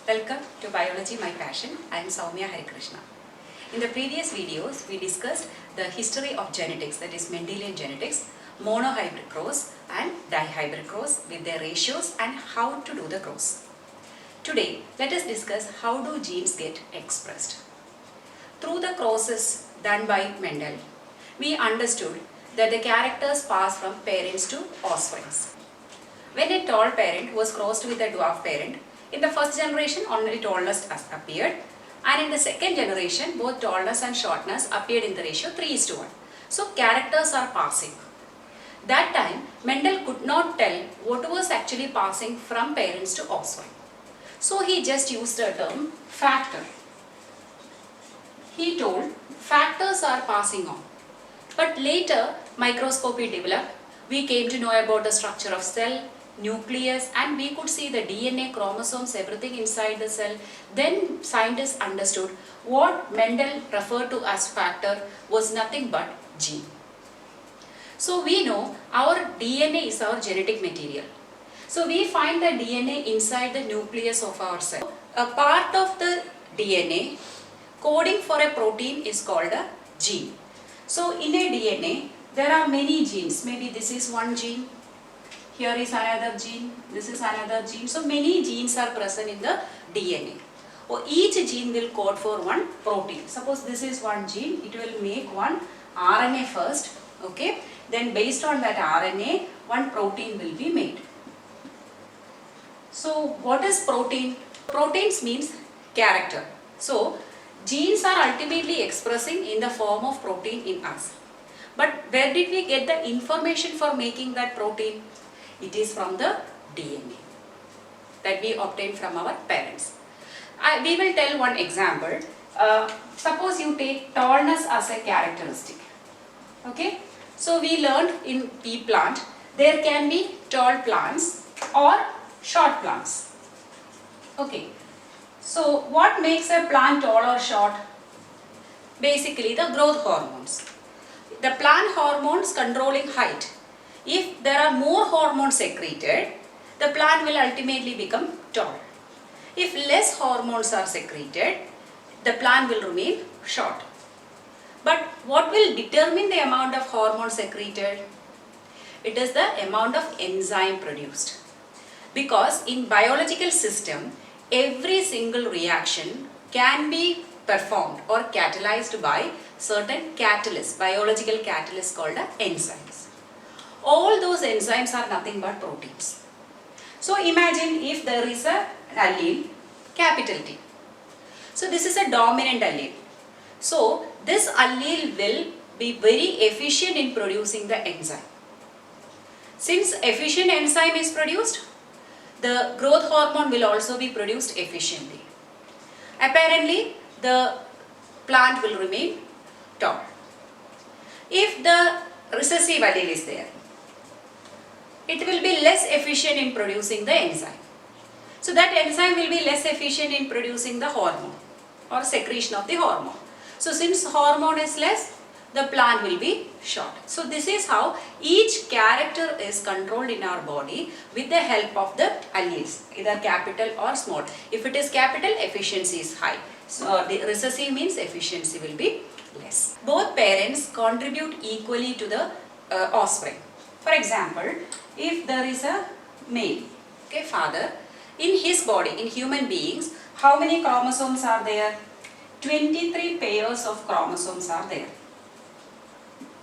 Welcome to Biology My Passion. I am Soumya Harikrishna. In the previous videos, we discussed the history of genetics, that is Mendelian genetics, monohybrid cross and dihybrid cross with their ratios and how to do the cross. Today, let us discuss how do genes get expressed. Through the crosses done by Mendel, we understood that the characters pass from parents to offsprings. When a tall parent was crossed with a dwarf parent, in the first generation only tallness appeared, and in the second generation both tallness and shortness appeared in the ratio 3:1. So characters are passing. That time Mendel could not tell what was actually passing from parents to offspring. So he just used the term factor. He told factors are passing on. But later microscopy developed. We came to know about the structure of cell, nucleus, and we could see the DNA, chromosomes, everything inside the cell. Then scientists understood what Mendel referred to as factor was nothing but gene. So we know our DNA is our genetic material. So we find the DNA inside the nucleus of our cell. A part of the DNA coding for a protein is called a gene. So in a DNA there are many genes. Maybe this is one gene. Here is another gene, this is another gene. So many genes are present in the DNA. Or each gene will code for one protein. Suppose this is one gene, it will make one RNA first. Okay. Then based on that RNA, one protein will be made. So what is protein? Proteins means character. So genes are ultimately expressing in the form of protein in us. But where did we get the information for making that protein? It is from the DNA that we obtain from our parents. We will tell one example. Suppose you take tallness as a characteristic. Okay. So we learned in pea plant there can be tall plants or short plants. Okay. So what makes a plant tall or short? Basically the growth hormones. The plant hormones controlling height. If there are more hormones secreted, the plant will ultimately become tall. If less hormones are secreted, the plant will remain short. But what will determine the amount of hormone secreted? It is the amount of enzyme produced. Because in biological system, every single reaction can be performed or catalyzed by certain catalysts, biological catalysts called enzymes. All those enzymes are nothing but proteins. So imagine if there is an allele, capital T. So this is a dominant allele. So this allele will be very efficient in producing the enzyme. Since efficient enzyme is produced, the growth hormone will also be produced efficiently. Apparently, the plant will remain tall. If the recessive allele is there, it will be less efficient in producing the enzyme. So that enzyme will be less efficient in producing the hormone or secretion of the hormone. So since hormone is less, the plant will be short. So this is how each character is controlled in our body with the help of the alleles, either capital or small. If it is capital, efficiency is high. So the recessive means efficiency will be less. Both parents contribute equally to the offspring. For example, if there is a male, okay, father, in his body, in human beings, how many chromosomes are there? 23 pairs of chromosomes are there.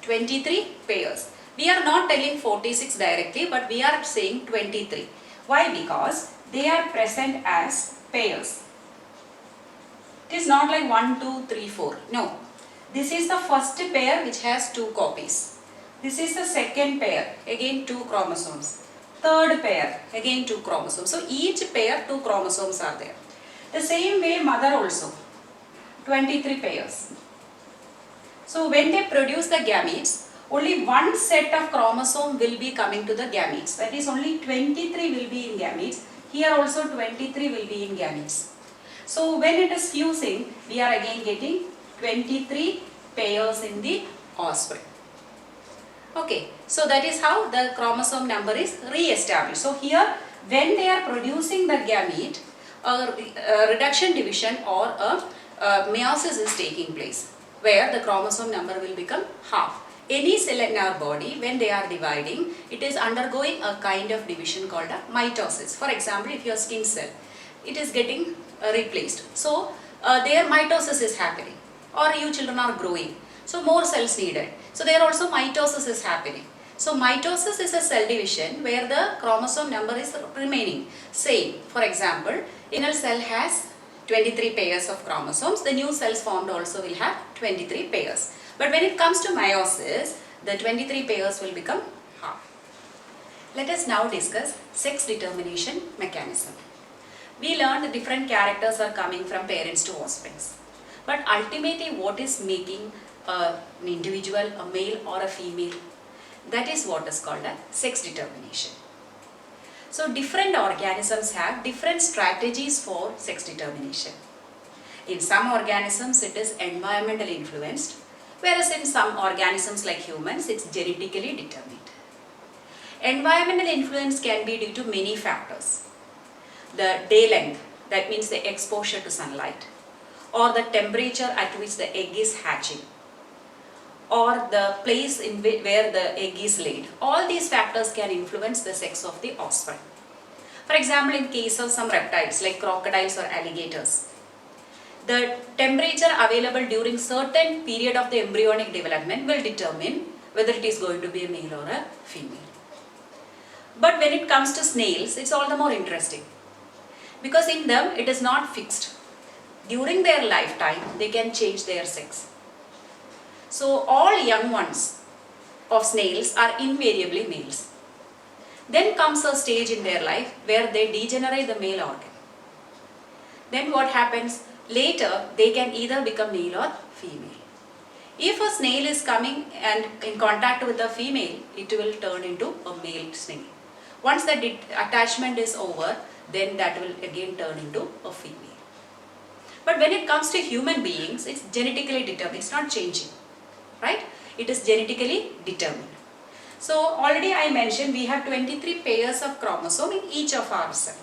23 pairs. We are not telling 46 directly, but we are saying 23. Why? Because they are present as pairs. It is not like 1, 2, 3, 4. No. This is the first pair which has 2 copies. This is the second pair, again 2 chromosomes. Third pair, again 2 chromosomes. So each pair 2 chromosomes are there. The same way mother also, 23 pairs. So when they produce the gametes, only one set of chromosome will be coming to the gametes. That is only 23 will be in gametes. Here also 23 will be in gametes. So when it is fusing, we are again getting 23 pairs in the offspring. Okay, so that is how the chromosome number is re-established. So here when they are producing the gamete, a reduction division or a meiosis is taking place, where the chromosome number will become half. Any cell in our body, when they are dividing, it is undergoing a kind of division called a mitosis. For example, if your skin cell, it is getting replaced. So, their mitosis is happening, or you children are growing. So, more cells needed. So, there also mitosis is happening. So, mitosis is a cell division where the chromosome number is remaining same. For example, inner cell has 23 pairs of chromosomes. The new cells formed also will have 23 pairs. But when it comes to meiosis, the 23 pairs will become half. Let us now discuss sex determination mechanism. We learned different characters are coming from parents to offsprings. But ultimately what is making an individual, a male or a female? That is what is called a sex determination. So different organisms have different strategies for sex determination. In some organisms it is environmentally influenced, whereas in some organisms like humans it's genetically determined. Environmental influence can be due to many factors. The day length, that means the exposure to sunlight, or the temperature at which the egg is hatching, or the place in where the egg is laid. All these factors can influence the sex of the offspring. For example, in case of some reptiles like crocodiles or alligators, the temperature available during certain period of the embryonic development will determine whether it is going to be a male or a female. But when it comes to snails, it's all the more interesting, because in them it is not fixed. During their lifetime, they can change their sex. So all young ones of snails are invariably males. Then comes a stage in their life where they degenerate the male organ. Then what happens? Later they can either become male or female. If a snail is coming and in contact with a female, it will turn into a male snail. Once the attachment is over, then that will again turn into a female. But when it comes to human beings, it's genetically determined, it's not changing, right? It is genetically determined. So already I mentioned we have 23 pairs of chromosome in each of our cells.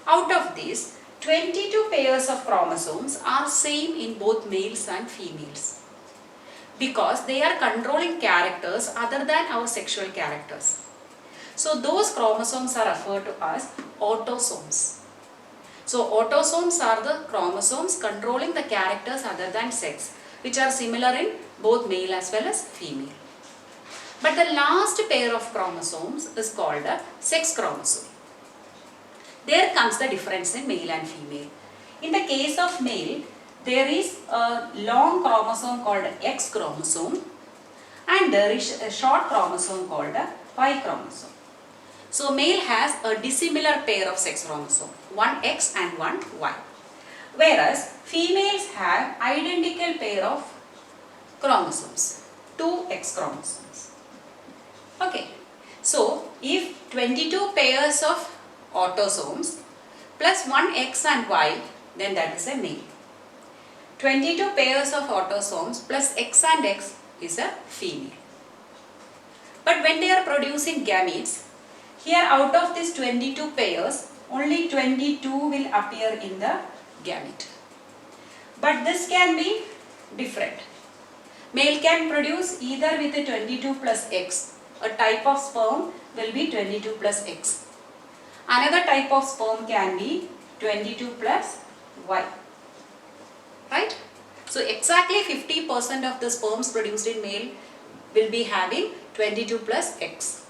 Out of these, 22 pairs of chromosomes are same in both males and females, because they are controlling characters other than our sexual characters. So those chromosomes are referred to as autosomes. So autosomes are the chromosomes controlling the characters other than sex, which are similar in both male as well as female. But the last pair of chromosomes is called a sex chromosome. There comes the difference in male and female. In the case of male, there is a long chromosome called X chromosome, and there is a short chromosome called a Y chromosome. So male has a dissimilar pair of sex chromosome, one X and one Y. Whereas females have identical pair of chromosomes, two X chromosomes. Okay, so if 22 pairs of autosomes plus one X and Y, then that is a male. 22 pairs of autosomes plus X and X is a female. But when they are producing gametes, here out of these 22 pairs, only 22 will appear in the gamete. But this can be different. Male can produce either with a 22 plus X. A type of sperm will be 22 plus X. Another type of sperm can be 22 plus Y. Right? So exactly 50% of the sperms produced in male will be having 22 plus X.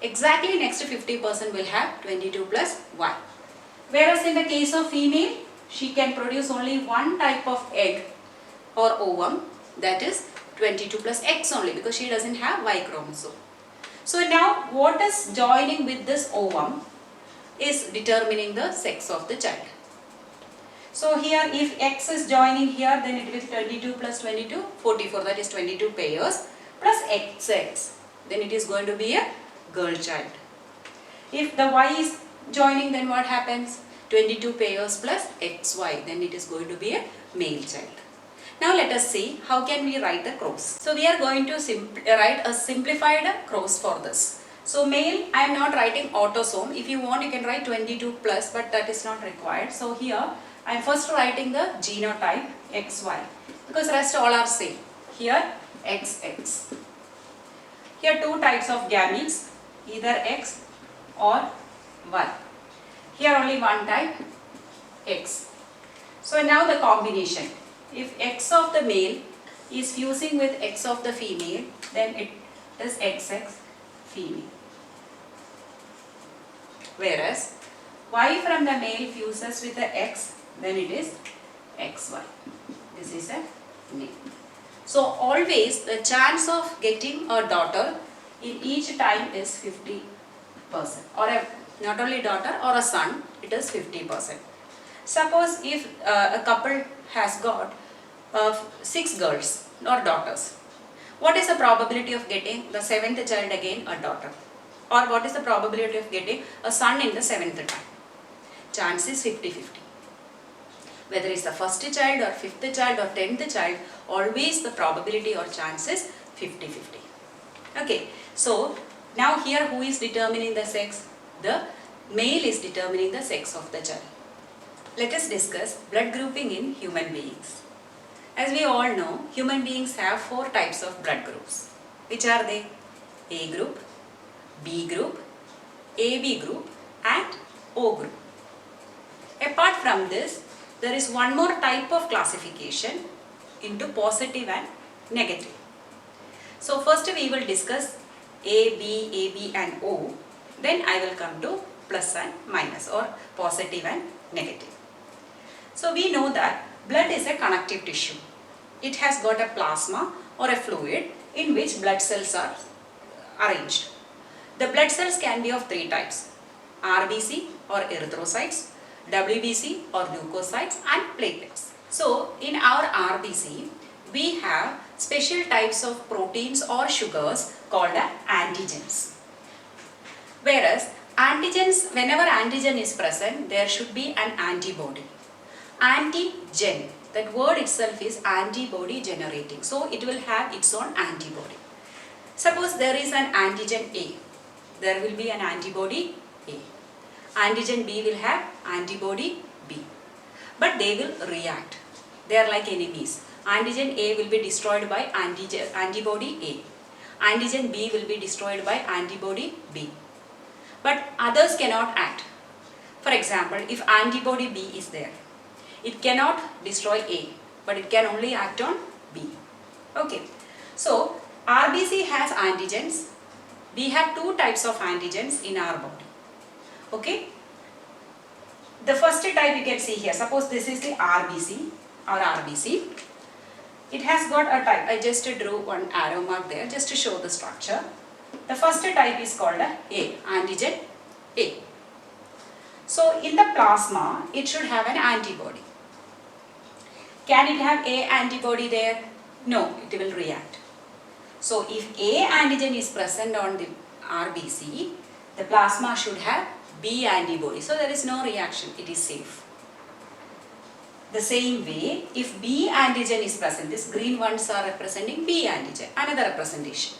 Exactly next 50% will have 22 plus Y. Whereas in the case of female, she can produce only one type of egg or ovum, that is 22 plus X only, because she doesn't have Y chromosome. So now what is joining with this ovum is determining the sex of the child. So here if X is joining here, then it will be 22 plus 22, 44, that is 22 pairs plus XX, then it is going to be a girl child. If the Y is joining, then what happens? 22 pairs plus XY, then it is going to be a male child. Now let us see how can we write the cross. So we are going to write a simplified cross for this. So male, I am not writing autosome. If you want, you can write 22 plus, but that is not required. So here, I am first writing the genotype XY, because rest all are same. Here, XX. Here two types of gametes, either X or Y. Here only one type, X. So now the combination. If X of the male is fusing with X of the female, then it is XX female. Whereas Y from the male fuses with the X, then it is XY. This is a male. So always the chance of getting a daughter in each time is 50%, or not only daughter or a son, it is 50%. Suppose if a couple has got 6 girls or daughters, what is the probability of getting the 7th child again a daughter? Or what is the probability of getting a son in the 7th time? Chance is 50-50. Whether it's the first child or 5th child or 10th child, always the probability or chance is 50-50. Okay, so now here who is determining the sex? The male is determining the sex of the child. Let us discuss blood grouping in human beings. As we all know, human beings have 4 types of blood groups. Which are they? A group, B group, AB group and O group. Apart from this, there is one more type of classification into positive and negative. So first we will discuss A, B, AB and O. Then I will come to plus and minus, or positive and negative. So we know that blood is a connective tissue. It has got a plasma or a fluid in which blood cells are arranged. The blood cells can be of 3 types: RBC or erythrocytes, WBC or leukocytes and platelets. So in our RBC, we have special types of proteins or sugars called antigens. Whereas antigens, whenever antigen is present, there should be an antibody. Antigen, that word itself is antibody generating. So it will have its own antibody. Suppose there is an antigen A, there will be an antibody A. Antigen B will have antibody B. But they will react. They are like enemies. Antigen A will be destroyed by antibody A. Antigen B will be destroyed by antibody B. But others cannot act. For example, if antibody B is there, it cannot destroy A, but it can only act on B. Okay. So RBC has antigens. We have 2 types of antigens in our body. Okay. The first type you can see here. Suppose this is the RBC or RBC. It has got a type. I just drew one arrow mark there just to show the structure. The first type is called A, antigen A. So in the plasma, it should have an antibody. Can it have A antibody there? No, it will react. So if A antigen is present on the RBC, the plasma should have B antibody. So there is no reaction, it is safe. The same way, if B antigen is present, these green ones are representing B antigen, another representation.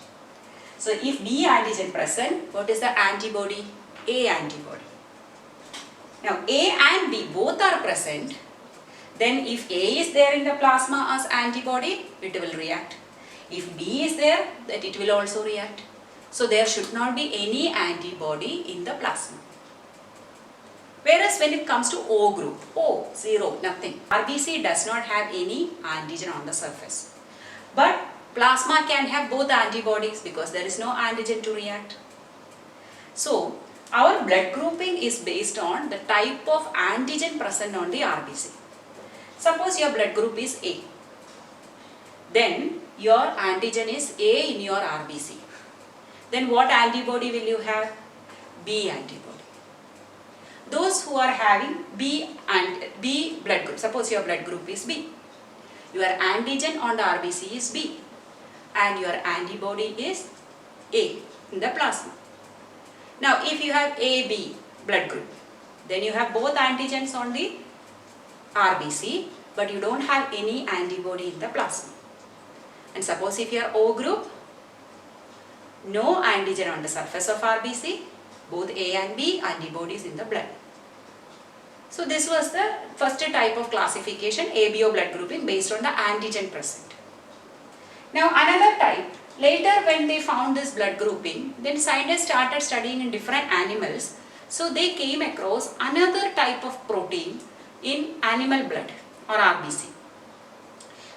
So if B antigen present, what is the antibody? A antibody. Now A and B both are present, then if A is there in the plasma as antibody, it will react. If B is there, that it will also react. So there should not be any antibody in the plasma. Whereas when it comes to O group, O, 0, nothing. RBC does not have any antigen on the surface. But plasma can have both antibodies because there is no antigen to react. So our blood grouping is based on the type of antigen present on the RBC. Suppose your blood group is A. Then your antigen is A in your RBC. Then what antibody will you have? B antibody. Those who are having B blood group, suppose your blood group is B. Your antigen on the RBC is B and your antibody is A in the plasma. Now if you have AB blood group, then you have both antigens on the RBC but you don't have any antibody in the plasma. And suppose if you are O group, no antigen on the surface of RBC, both A and B antibodies in the blood. So this was the first type of classification, ABO blood grouping based on the antigen present. Now another type, later when they found this blood grouping, then scientists started studying in different animals. So they came across another type of protein in animal blood or RBC.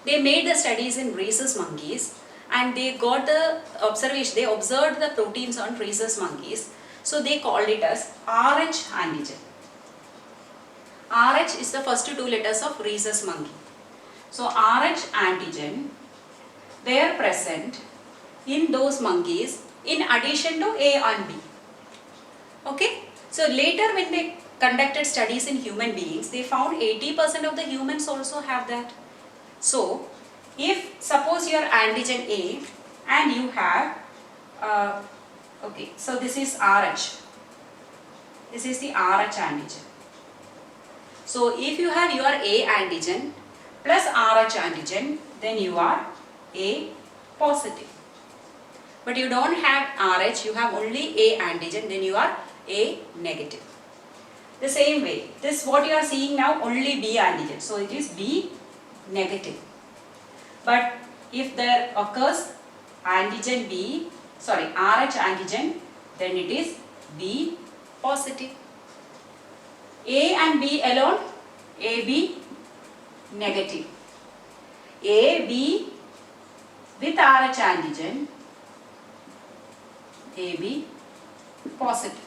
They made the studies in rhesus monkeys and they got the observation, they observed the proteins on rhesus monkeys. So they called it as RH antigen. RH is the first two letters of rhesus monkey. So RH antigen, they are present in those monkeys in addition to A and B. Okay. So later when they conducted studies in human beings, they found 80% of the humans also have that. So if suppose your antigen A and you have, okay, so this is RH. This is the RH antigen. So if you have your A antigen plus RH antigen, then you are A positive. But you don't have RH, you have only A antigen, then you are A negative. The same way, this what you are seeing now only B antigen, so it is B negative. But if there occurs antigen B, sorry, RH antigen, then it is B positive. A and B alone, AB negative. AB with RH antigen, AB positive.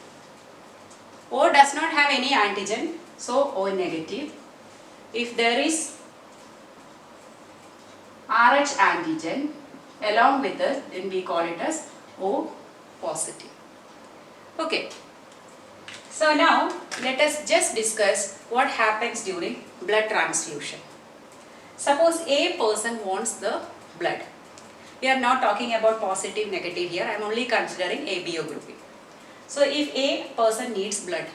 O does not have any antigen, so O negative. If there is RH antigen along with us, then we call it as O positive. Okay. So now let us just discuss what happens during blood transfusion. Suppose a person wants the blood. We are not talking about positive, negative here. I am only considering ABO grouping. So if a person needs blood,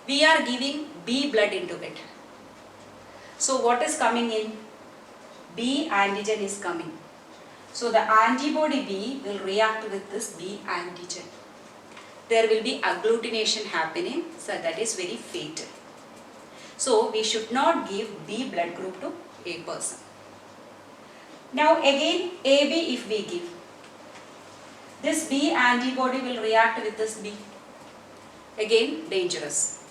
we are giving B blood into it. So what is coming in? B antigen is coming. So the antibody B will react with this B antigen. There will be agglutination happening, so that is very fatal. So we should not give B blood group to a person. Now again AB if we give, this B antibody will react with this B. Again dangerous.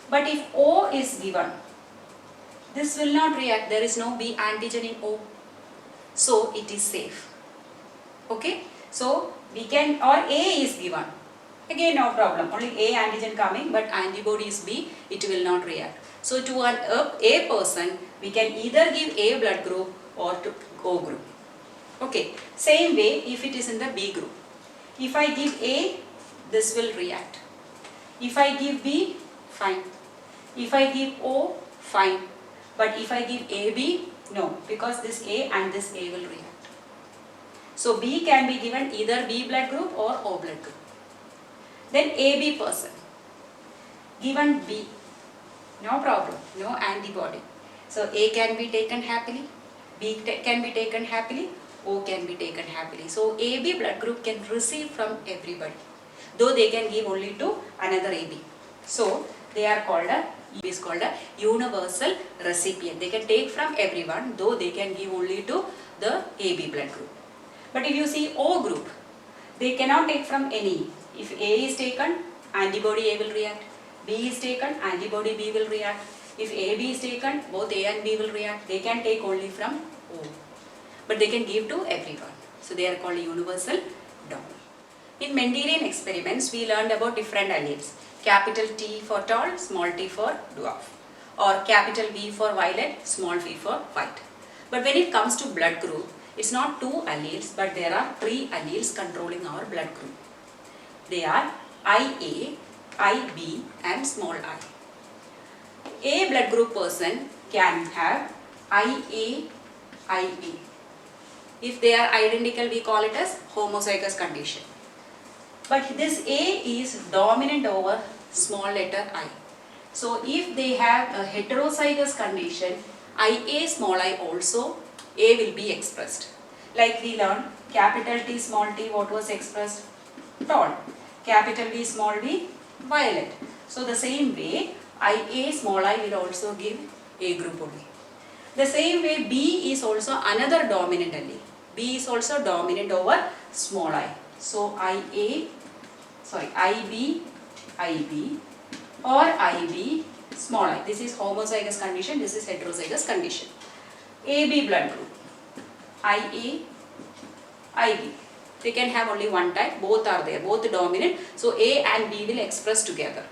But if O is given, this will not react, there is no B antigen in O. So it is safe. Okay, so we can, or A is given. Again no problem, only A antigen coming but antibody is B, it will not react. So to a person, we can either give A blood group or to O group. Okay, same way if it is in the B group. If I give A, this will react. If I give B, fine. If I give O, fine. But if I give AB, no, because this A and this A will react. So B can be given either B blood group or O blood group. Then AB person, given B, no problem, no antibody. So A can be taken happily, B can be taken happily, O can be taken happily. So AB blood group can receive from everybody, though they can give only to another AB. So they are called a universal recipient. They can take from everyone, though they can give only to the AB blood group. But if you see O group, they cannot take from any. If A is taken, antibody A will react. B is taken, antibody B will react. If AB is taken, both A and B will react. They can take only from O. But they can give to everyone. So they are called universal donor. In Mendelian experiments, we learned about different alleles. Capital T for tall, small t for dwarf. Or capital V for violet, small v for white. But when it comes to blood group, it's not two alleles, but there are three alleles controlling our blood group. They are IA, IB and small I. A blood group person can have IA, IB. If they are identical, we call it as homozygous condition. But this A is dominant over small letter I. So if they have a heterozygous condition, IA small I also, A will be expressed. Like we learned capital T small t, what was expressed? Tall. Capital V small v, violet. So the same way IA small I will also give A group only. The same way B is also another dominant allele. B is also dominant over small I. So IB or IB small I. This is homozygous condition, this is heterozygous condition. AB blood group. IA, IB. They can have only one type, both are there, both dominant. So A and B will express together.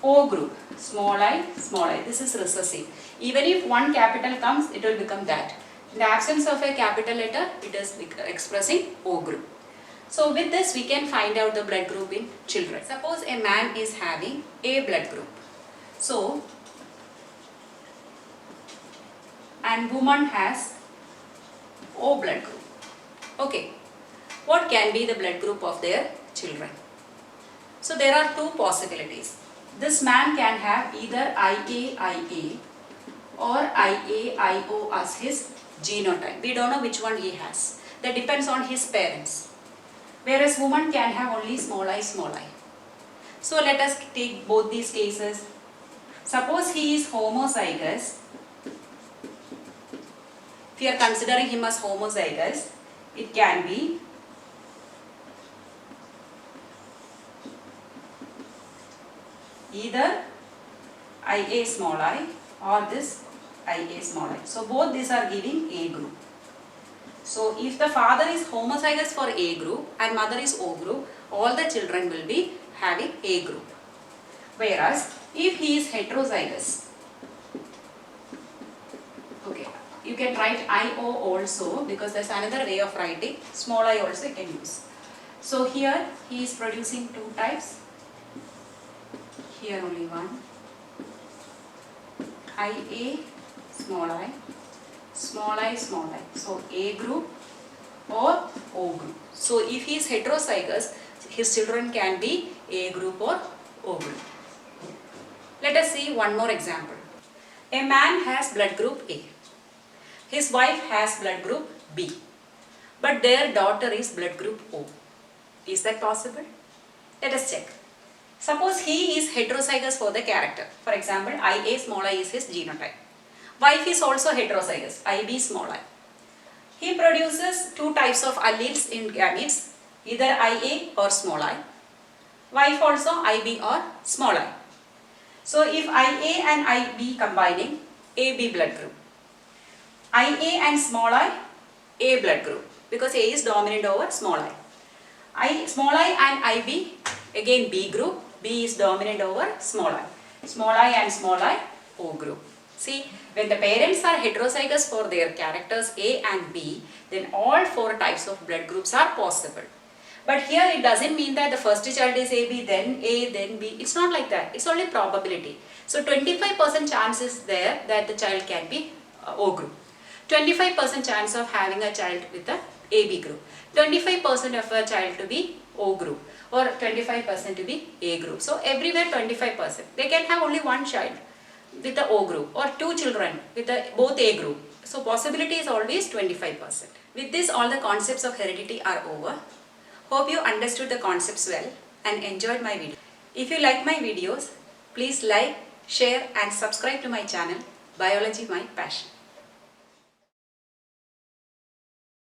O group, small I. This is recessive. Even if one capital comes, it will become that. In the absence of a capital letter, it is expressing O group. So with this, we can find out the blood group in children. Suppose a man is having A blood group. So, and woman has O blood group. Okay. What can be the blood group of their children? So there are two possibilities. This man can have either IA or IA-IO as his genotype. We don't know which one he has. That depends on his parents. Whereas woman can have only small I. So let us take both these cases. Suppose he is homozygous. If we are considering him as homozygous, it can be either IA small I or this IA small I. So both these are giving A group. So if the father is homozygous for A group and mother is O group, all the children will be having A group. Whereas if he is heterozygous, okay, you can write IO also because there's another way of writing. Small I also you can use. So here he is producing two types. Here only one. IA small I. So A group or O group. So if he is heterozygous, his children can be A group or O group. Let us see one more example. A man has blood group A. His wife has blood group B. But their daughter is blood group O. Is that possible? Let us check. Suppose he is heterozygous for the character. For example, IA small I is his genotype. Wife is also heterozygous, IB small I. He produces two types of alleles in gametes, either IA or small I. Wife also IB or small I. So if IA and IB combining, AB blood group. IA and small I, A blood group, because A is dominant over small I. Small I and IB, again B group. B is dominant over small I. Small I and small I, O group. See, when the parents are heterozygous for their characters A and B, then all four types of blood groups are possible. But here it doesn't mean that the first child is AB, then A, then B. It's not like that. It's only probability. So 25% chance is there that the child can be O group. 25% chance of having a child with the AB group. 25% of a child to be O group. Or 25% to be A group. So everywhere 25%. They can have only one child with the O group or two children with both A group. So possibility is always 25%. With this, all the concepts of heredity are over. Hope you understood the concepts well and enjoyed my video. If you like my videos, please like, share and subscribe to my channel, Biology My Passion.